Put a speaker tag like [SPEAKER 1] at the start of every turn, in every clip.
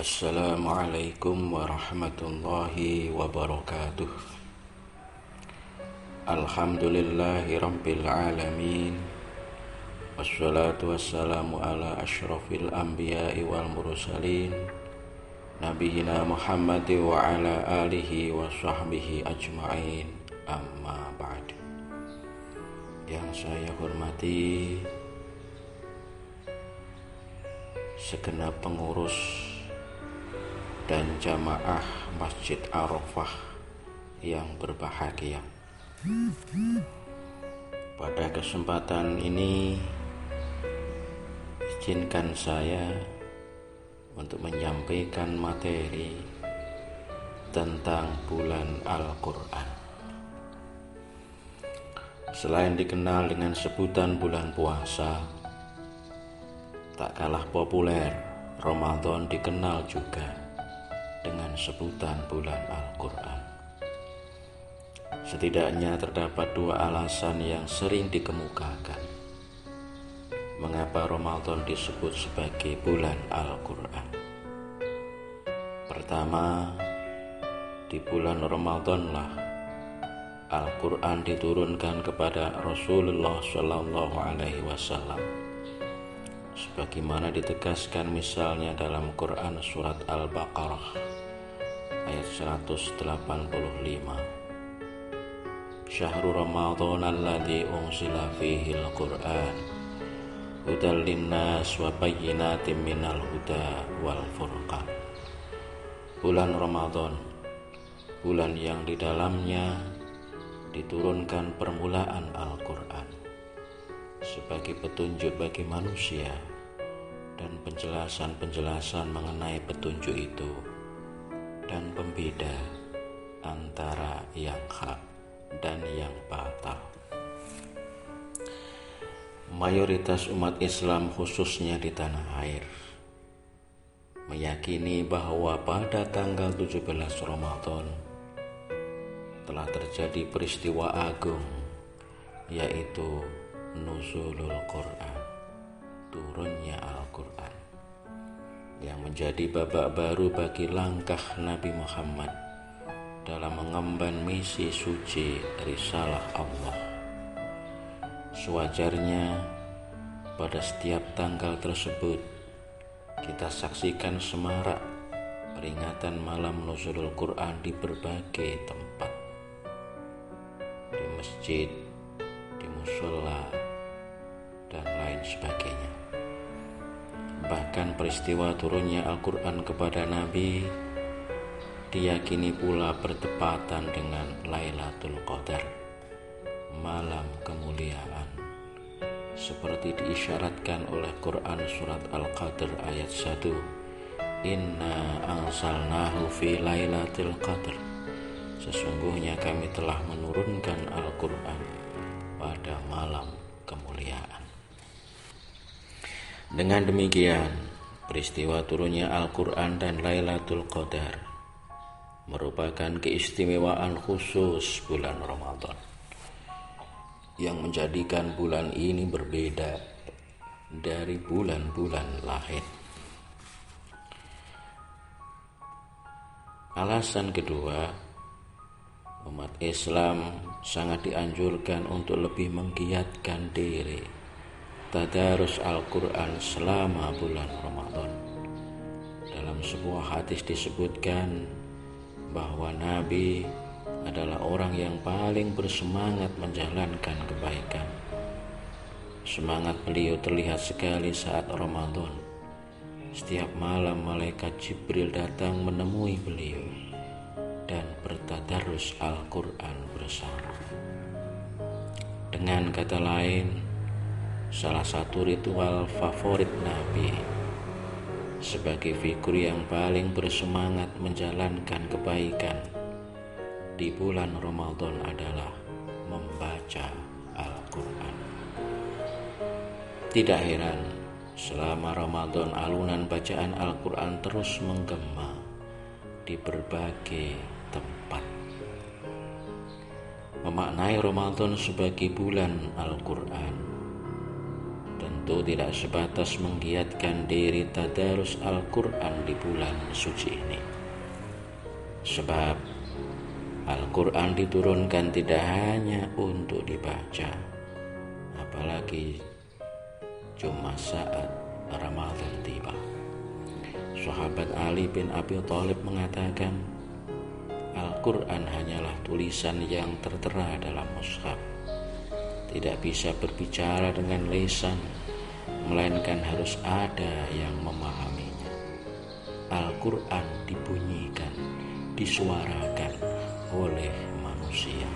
[SPEAKER 1] Assalamualaikum warahmatullahi wabarakatuh. Alhamdulillahi rabbil alamin. Wassalatu wassalamu ala asyrafil anbiya'i wal mursalin, nabiyina Muhammad wa ala alihi wa sahbihi ajma'in. Amma ba'd. Yang saya hormati segenap pengurus dan jamaah Masjid Arafah yang berbahagia. Pada kesempatan ini, izinkan saya untuk menyampaikan materi tentang bulan Al-Quran. Selain dikenal dengan sebutan bulan puasa, tak kalah populer, Ramadan dikenal juga dengan sebutan bulan Al-Quran. Setidaknya terdapat dua alasan yang sering dikemukakan mengapa Ramadan disebut sebagai bulan Al-Quran. Pertama, di bulan Ramadanlah Al-Quran diturunkan kepada Rasulullah SAW, sebagaimana ditegaskan misalnya dalam Quran surat Al-Baqarah ayat 185. Syahrul Ramadan alladzi unzila fihi al-Quran hudal linnas wa bayyinatin minal huda wal furqan. Bulan Ramadan, bulan yang di dalamnya diturunkan permulaan Al-Quran sebagai petunjuk bagi manusia dan penjelasan-penjelasan mengenai petunjuk itu dan pembeda antara yang hak dan yang batal. Mayoritas umat Islam khususnya di tanah air meyakini bahwa pada tanggal 17 Ramadan telah terjadi peristiwa agung, yaitu Nuzulul Quran, turunnya Al-Quran, yang menjadi babak baru bagi langkah Nabi Muhammad dalam mengemban misi suci risalah Allah. Sewajarnya pada setiap tanggal tersebut kita saksikan semarak peringatan malam Nuzulul Quran di berbagai tempat, di masjid, di musola, dan lain sebagainya. Bahkan peristiwa turunnya Al-Quran kepada Nabi diyakini pula bertepatan dengan Lailatul Qadar, malam kemuliaan, seperti diisyaratkan oleh Quran surat Al-Qadr ayat 1. Inna anzalnahu fi Lailatul Qadr. Sesungguhnya kami telah menurunkan Al-Quran pada malam kemuliaan. Dengan demikian, peristiwa turunnya Al-Quran dan Lailatul Qadar merupakan keistimewaan khusus bulan Ramadan yang menjadikan bulan ini berbeda dari bulan-bulan lain. Alasan kedua, umat Islam sangat dianjurkan untuk lebih menggiatkan diri tadarus Al-Quran selama bulan Ramadan. Dalam sebuah hadis disebutkan bahwa Nabi adalah orang yang paling bersemangat menjalankan kebaikan. Semangat beliau terlihat sekali saat Ramadan. Setiap malam malaikat Jibril datang menemui beliau dan bertadarus Al-Quran bersama. Dengan kata lain, salah satu ritual favorit Nabi sebagai figur yang paling bersemangat menjalankan kebaikan di bulan Ramadan adalah membaca Al-Quran. Tidak heran, selama Ramadan alunan bacaan Al-Quran terus menggema di berbagai tempat. Memaknai Ramadan sebagai bulan Al-Quran tentu tidak sebatas menggiatkan diri tadarus Al-Quran di bulan suci ini. Sebab Al-Quran diturunkan tidak hanya untuk dibaca, apalagi cuma saat Ramadan tiba. Sahabat Ali bin Abi Thalib mengatakan, Al-Quran hanyalah tulisan yang tertera dalam mushaf. Tidak bisa berbicara dengan lisan, melainkan harus ada yang memahaminya. Al-Quran dibunyikan, disuarakan oleh manusia.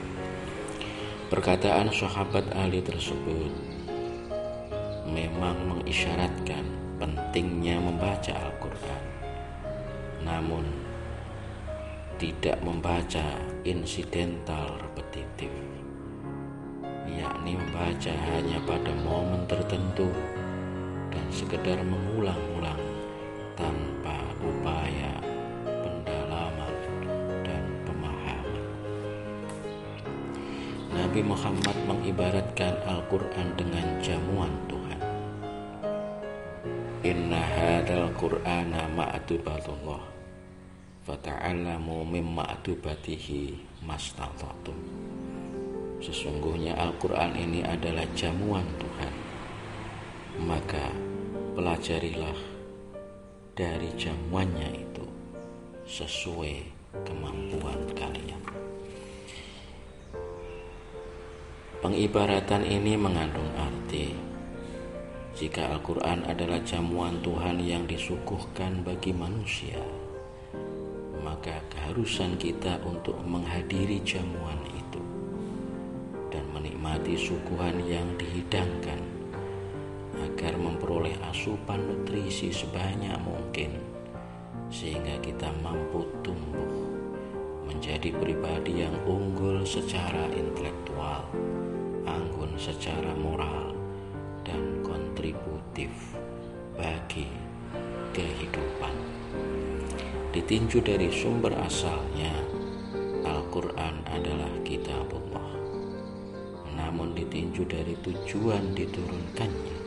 [SPEAKER 1] Perkataan sahabat Ali tersebut memang mengisyaratkan pentingnya membaca Al-Quran, namun tidak membaca insidental repetitif, yakni membaca hanya pada momen tertentu dan sekedar mengulang-ulang tanpa upaya pendalaman dan pemahaman. Nabi Muhammad mengibaratkan Al-Quran dengan jamuan Tuhan. Inna hadzal Qur'ana ma'dubatullah fata'allamu min ma'dubatihi mastata'tum. Sesungguhnya Al-Quran ini adalah jamuan Tuhan, maka pelajarilah dari jamuannya itu sesuai kemampuan kalian. Pengibaratan ini mengandung arti, jika Al-Quran adalah jamuan Tuhan yang disuguhkan bagi manusia, maka keharusan kita untuk menghadiri jamuan itu dan menikmati suguhan yang dihidangkan agar memperoleh asupan nutrisi sebanyak mungkin, sehingga kita mampu tumbuh menjadi pribadi yang unggul secara intelektual, anggun secara moral, dan kontributif bagi kehidupan. Ditinjau dari sumber asalnya, Al-Quran adalah kitabullah. Namun ditinjau dari tujuan diturunkannya,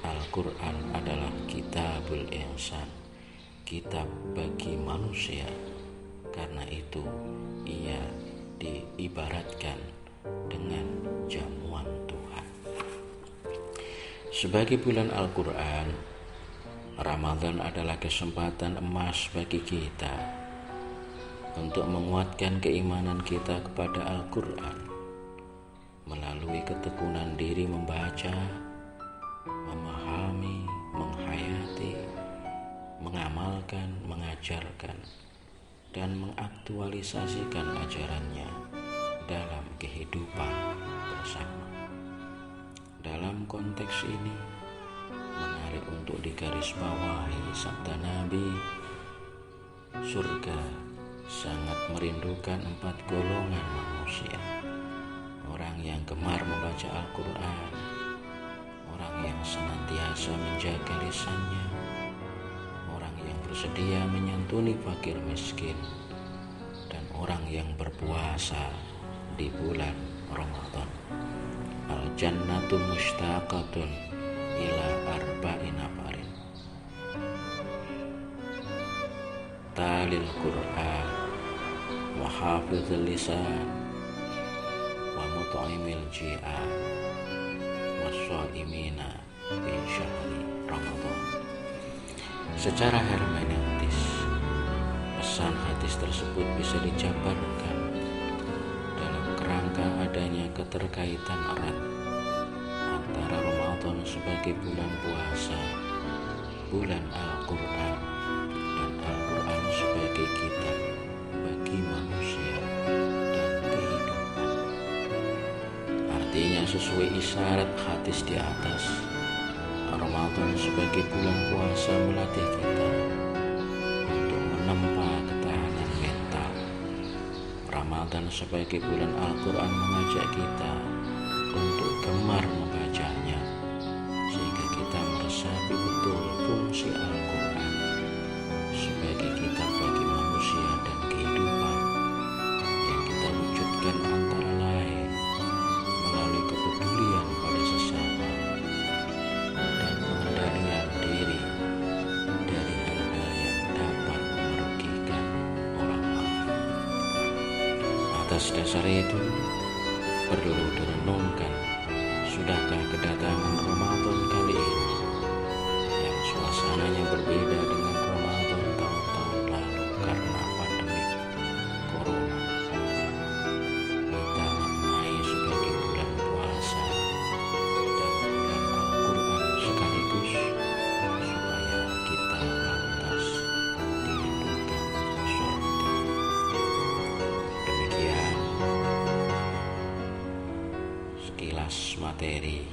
[SPEAKER 1] Al-Quran adalah kitabul insan, kitab bagi manusia. Karena itu ia diibaratkan dengan jamuan Tuhan. Sebagai bulan Al-Quran, Ramadan adalah kesempatan emas bagi kita untuk menguatkan keimanan kita kepada Al-Quran melalui ketekunan diri membaca, memahami, menghayati, mengamalkan, mengajarkan, dan mengaktualisasikan ajarannya dalam kehidupan bersama. Dalam konteks ini, menarik untuk digarisbawahi sabda Nabi, surga sangat merindukan 4 golongan manusia: orang yang gemar membaca Al-Quran, orang yang senantiasa menjaga lisannya, orang yang bersedia menyantuni fakir miskin, dan orang yang berpuasa di bulan Ramadan. Al-jannatu mushtaqatun ila arba'in nafarin. Talil Qur'an wa hafizul lisan wa mut'imil ji'an wa shaimina fi syahri Ramadan. Secara hermeneutis, pesan hadis tersebut bisa dijabarkan dalam kerangka adanya keterkaitan erat antara Ramadan sebagai bulan puasa, bulan Al-Quran, dan Al-Quran sebagai kitab bagi manusia dan kehidupan. Artinya sesuai isyarat hadis di atas, Ramadan sebagai bulan puasa melatih kita untuk menempa ketahanan mental. Ramadan sebagai bulan Al-Quran mengajak kita untuk gemar membacanya, sehingga kita meresapi betul fungsi Al-Quran sebagai kitab bagi manusia dan kehidupan yang kita wujudkan antara lain melalui kepedulian pada sesama, Atas dasar itu, perlu direnungkan, sudahkah kedatangan Ramadan kali ini yang suasananya berbeda dengan Ramadan tahun-tahun lalu karena pandemi Corona. Kita maknai sebagai bulan puasa dan bulan Al-Quran sekaligus, supaya kita lantas dirindukan surga. Demikian sekilas materi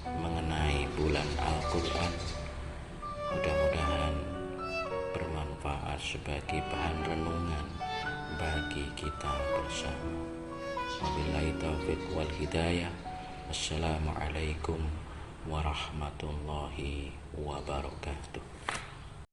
[SPEAKER 1] mengenai bulan Al-Quran. Mudah-mudahan bermanfaat sebagai bahan renungan bagi kita bersama. Wabillahi taufiq wal hidayah. Assalamualaikum warahmatullahi wabarakatuh.